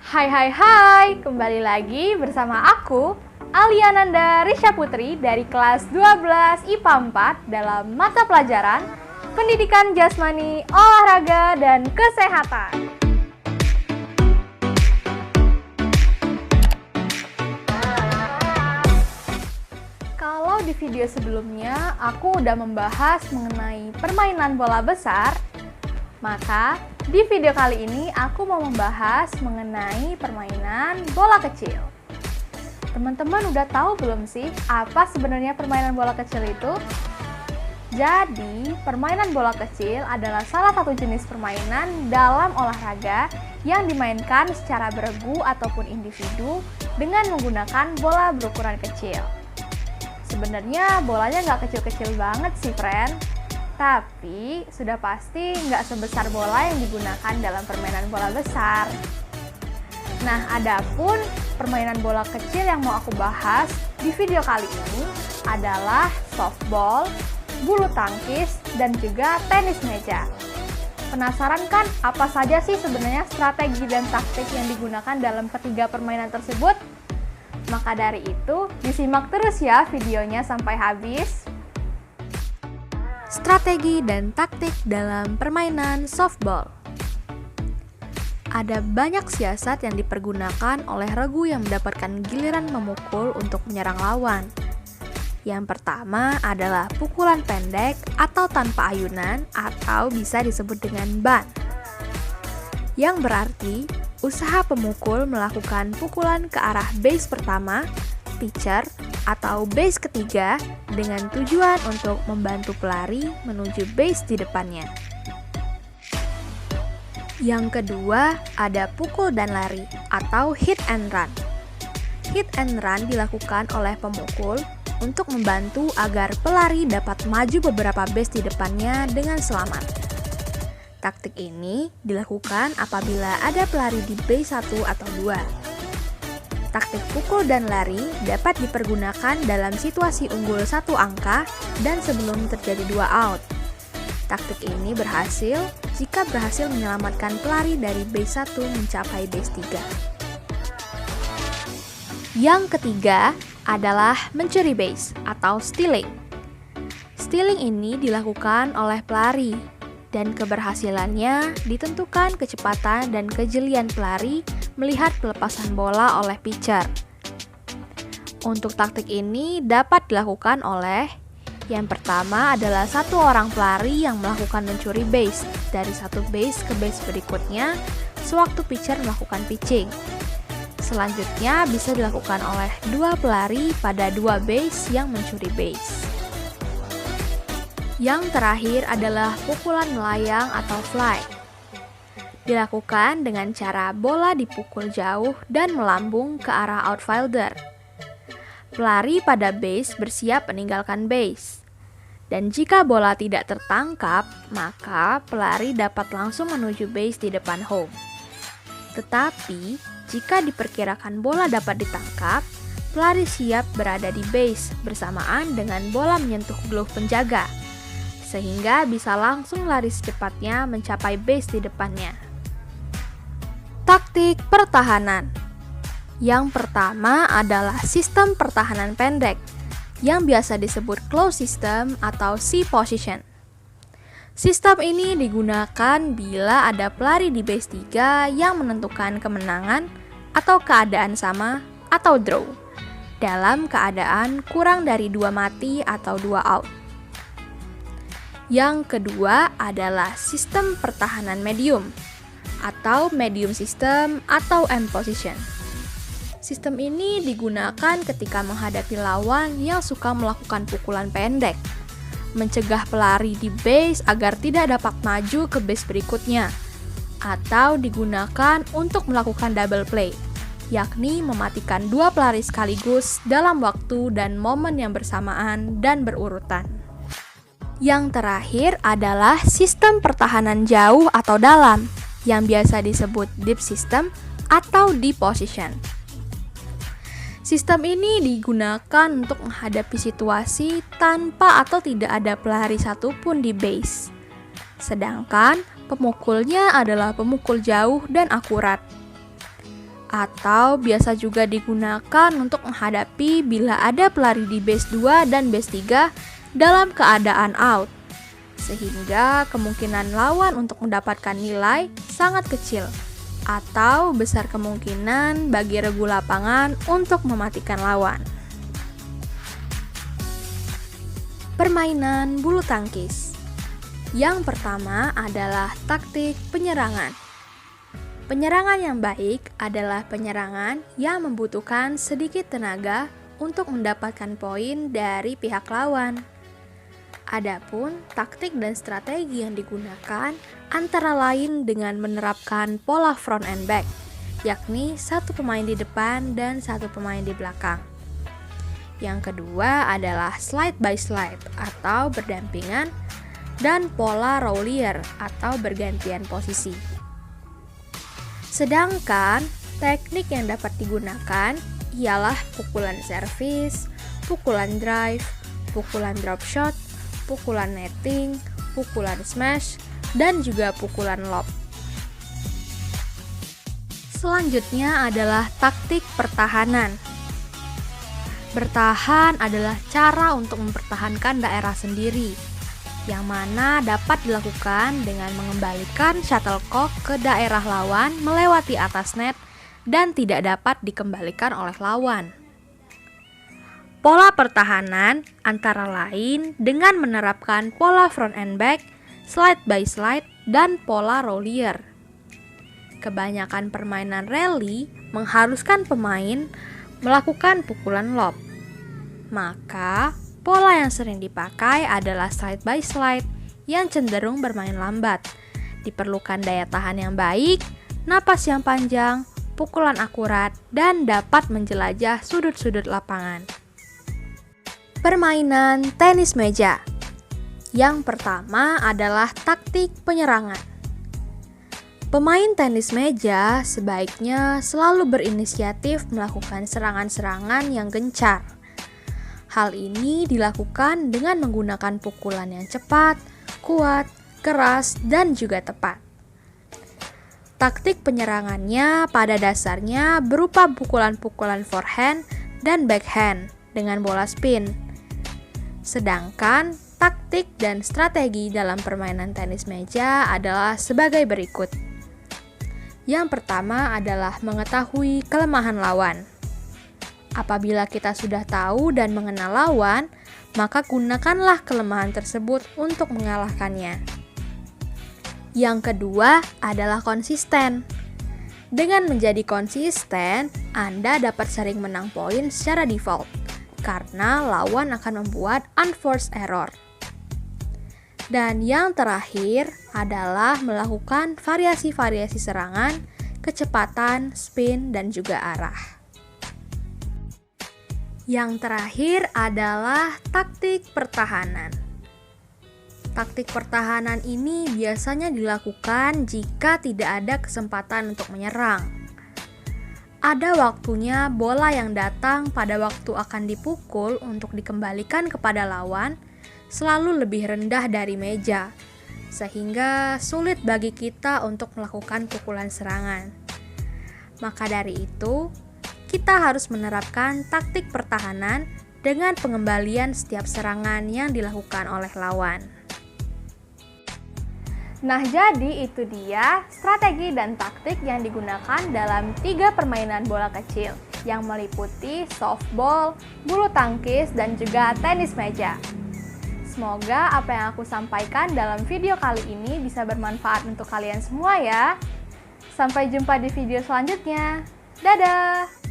Hai, kembali lagi bersama aku, Aliananda Risha Putri dari kelas 12 IPA 4 dalam mata pelajaran Pendidikan Jasmani, Olahraga, dan Kesehatan. Kalau di video sebelumnya aku udah membahas mengenai permainan bola besar, maka di video kali ini aku mau membahas mengenai permainan bola kecil. Teman-teman udah tahu belum sih apa sebenarnya permainan bola kecil itu? Jadi, permainan bola kecil adalah salah satu jenis permainan dalam olahraga yang dimainkan secara beregu ataupun individu dengan menggunakan bola berukuran kecil. Sebenarnya bolanya nggak kecil-kecil banget sih, friend. Tapi, sudah pasti nggak sebesar bola yang digunakan dalam permainan bola besar. Nah, adapun permainan bola kecil yang mau aku bahas di video kali ini adalah softball, bulu tangkis, dan juga tenis meja. Penasaran kan apa saja sih sebenarnya strategi dan taktik yang digunakan dalam ketiga permainan tersebut? Maka dari itu, disimak terus ya videonya sampai habis. Strategi dan taktik dalam permainan softball. Ada banyak siasat yang dipergunakan oleh regu yang mendapatkan giliran memukul untuk menyerang lawan. Yang pertama adalah pukulan pendek atau tanpa ayunan atau bisa disebut dengan bunt. Yang berarti usaha pemukul melakukan pukulan ke arah base pertama, pitcher, atau base ketiga dengan tujuan untuk membantu pelari menuju base di depannya. Yang kedua, ada pukul dan lari atau hit and run. Hit and run dilakukan oleh pemukul untuk membantu agar pelari dapat maju beberapa base di depannya dengan selamat. Taktik ini dilakukan apabila ada pelari di base 1 atau 2. Taktik pukul dan lari dapat dipergunakan dalam situasi unggul 1 angka dan sebelum terjadi 2 out. Taktik ini berhasil jika berhasil menyelamatkan pelari dari base 1 mencapai base 3. Yang ketiga adalah mencuri base atau stealing. Stealing ini dilakukan oleh pelari dan keberhasilannya ditentukan kecepatan dan kejelian pelari melihat pelepasan bola oleh pitcher. Untuk taktik ini dapat dilakukan oleh yang pertama adalah satu orang pelari yang melakukan mencuri base dari satu base ke base berikutnya sewaktu pitcher melakukan pitching. Selanjutnya bisa dilakukan oleh dua pelari pada dua base yang mencuri base. Yang terakhir adalah pukulan melayang atau fly. Dilakukan dengan cara bola dipukul jauh dan melambung ke arah outfielder. Pelari pada base bersiap meninggalkan base. Dan jika bola tidak tertangkap, maka pelari dapat langsung menuju base di depan home. Tetapi, jika diperkirakan bola dapat ditangkap, pelari siap berada di base bersamaan dengan bola menyentuh glove penjaga, sehingga bisa langsung lari secepatnya mencapai base di depannya. Taktik pertahanan. Yang pertama adalah sistem pertahanan pendek, yang biasa disebut close system atau C position. Sistem ini digunakan bila ada pelari di base 3 yang menentukan kemenangan atau keadaan sama atau draw, dalam keadaan kurang dari 2 mati atau 2 out. Yang kedua adalah sistem pertahanan medium atau medium system atau M position. Sistem ini digunakan ketika menghadapi lawan yang suka melakukan pukulan pendek, mencegah pelari di base agar tidak dapat maju ke base berikutnya, atau digunakan untuk melakukan double play, yakni mematikan dua pelari sekaligus dalam waktu dan momen yang bersamaan dan berurutan. Yang terakhir adalah sistem pertahanan jauh atau dalam, yang biasa disebut deep system atau deep position. Sistem ini digunakan untuk menghadapi situasi tanpa atau tidak ada pelari satupun di base. Sedangkan pemukulnya adalah pemukul jauh dan akurat. atau biasa juga digunakan untuk menghadapi bila ada pelari di base 2 dan base 3 dalam keadaan out, sehingga kemungkinan lawan untuk mendapatkan nilai sangat kecil, atau besar kemungkinan bagi regu lapangan untuk mematikan lawan. Permainan bulu tangkis. Yang pertama adalah taktik penyerangan. Penyerangan yang baik adalah penyerangan yang membutuhkan sedikit tenaga untuk mendapatkan poin dari pihak lawan. Adapun taktik dan strategi yang digunakan antara lain dengan menerapkan pola front and back, yakni satu pemain di depan dan satu pemain di belakang. Yang kedua adalah slide by slide atau berdampingan, dan pola Roulier atau bergantian posisi. Sedangkan teknik yang dapat digunakan ialah pukulan servis, pukulan drive, pukulan drop shot, pukulan netting, pukulan smash, dan juga pukulan lob. Selanjutnya adalah taktik pertahanan. Bertahan adalah cara untuk mempertahankan daerah sendiri, yang mana dapat dilakukan dengan mengembalikan shuttlecock ke daerah lawan melewati atas net dan tidak dapat dikembalikan oleh lawan. Pola pertahanan antara lain dengan menerapkan pola front and back, slide by slide, dan pola Roulier. Kebanyakan permainan rally mengharuskan pemain melakukan pukulan lob. Maka, pola yang sering dipakai adalah slide by slide yang cenderung bermain lambat. Diperlukan daya tahan yang baik, napas yang panjang, pukulan akurat, dan dapat menjelajah sudut-sudut lapangan. Permainan tenis meja. Yang pertama adalah taktik penyerangan. Pemain tenis meja sebaiknya selalu berinisiatif melakukan serangan-serangan yang gencar. Hal ini dilakukan dengan menggunakan pukulan yang cepat, kuat, keras, dan juga tepat. Taktik penyerangannya pada dasarnya berupa pukulan-pukulan forehand dan backhand dengan bola spin. Sedangkan taktik dan strategi dalam permainan tenis meja adalah sebagai berikut. Yang pertama adalah mengetahui kelemahan lawan. Apabila kita sudah tahu dan mengenal lawan, maka gunakanlah kelemahan tersebut untuk mengalahkannya. Yang kedua adalah konsisten. Dengan menjadi konsisten, Anda dapat sering menang poin secara default, karena lawan akan membuat unforced error. Dan yang terakhir adalah melakukan variasi-variasi serangan, kecepatan, spin, dan juga arah. Yang terakhir adalah taktik pertahanan. Taktik pertahanan ini biasanya dilakukan jika tidak ada kesempatan untuk menyerang. Ada waktunya bola yang datang pada waktu akan dipukul untuk dikembalikan kepada lawan selalu lebih rendah dari meja, sehingga sulit bagi kita untuk melakukan pukulan serangan. Maka dari itu, kita harus menerapkan taktik pertahanan dengan pengembalian setiap serangan yang dilakukan oleh lawan. Nah, jadi itu dia strategi dan taktik yang digunakan dalam 3 permainan bola kecil yang meliputi softball, bulu tangkis, dan juga tenis meja. Semoga apa yang aku sampaikan dalam video kali ini bisa bermanfaat untuk kalian semua ya. Sampai jumpa di video selanjutnya. Dadah!